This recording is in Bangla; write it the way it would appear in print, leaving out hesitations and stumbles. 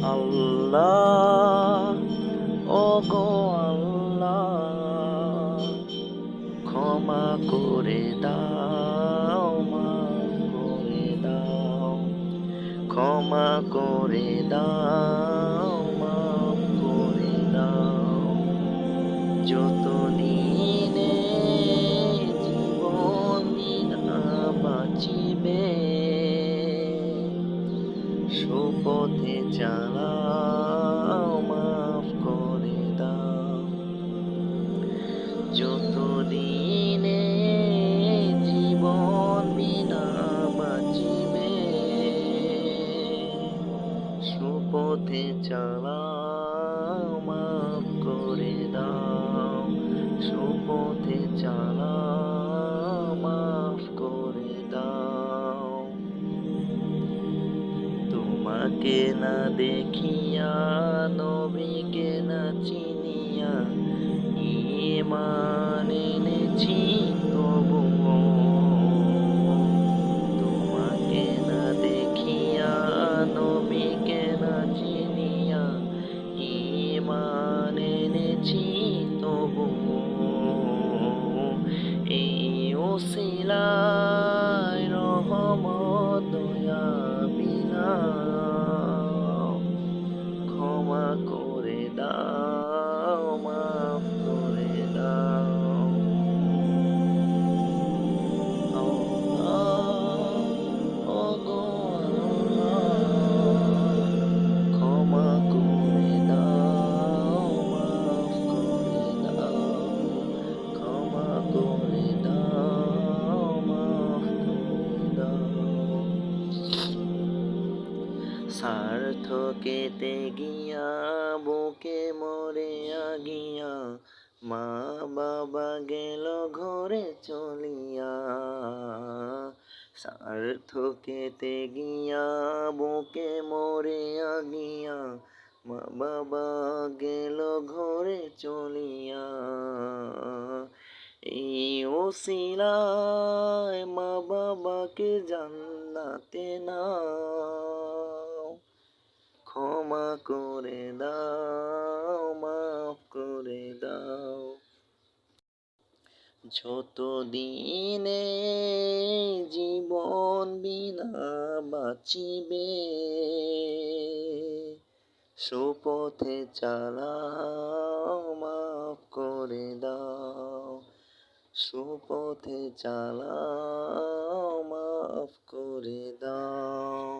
আল্লাহ ওগো আল্লাহ, ক্ষমা করে দাও, মাফ করে দাও, ক্ষমা করে দাও, মাফ করে দাও। যত দিনে জীবন বিনা বাঁচিবে, সুপথে চালাও, মাফ করে দাও। যত দিনে জীবন বিনা বাঁচিবে, সুপথে চালাও, মাফ করে দাও, সুপথে চালাও, মাফ করে দাও। তোমাকে না দেখিয়া, নবীকে না চিনিয়া, ঈমান এনেছি তবুও। তোমাকে না দেখিয়া, নবীকে না চিনিয়া, ঈমান এনেছি তবুও। এই ওসিলায় রহমত দয়া বিলাও, ক্ষমা করে দাও, মাফ করে দাও। আল্লাহ ওগো আল্লাহ, ক্ষমা করে দাও, মাফ করে দাও, ক্ষমা করে দাও, মাফ করে দাও। সার্থকেতে গিয়া বুকে মরে আগিয়া, মা বাবা গেল ঘরে চলিয়া। সার্থকেতে গিয়া বুকে মরে আগিয়া, মা বাবা গেল ঘরে চলিয়া। এই ওসিলায় মা বাবাকে জান্নাতে নাও, ক্ষমা করে দাও, মাফ করে দাও। যত দিনে জীবন বিনা বাঁচিবে, সুপথে চালাও, মাফ করে দাও, সুপথে চালাও, মাফ করে দাও।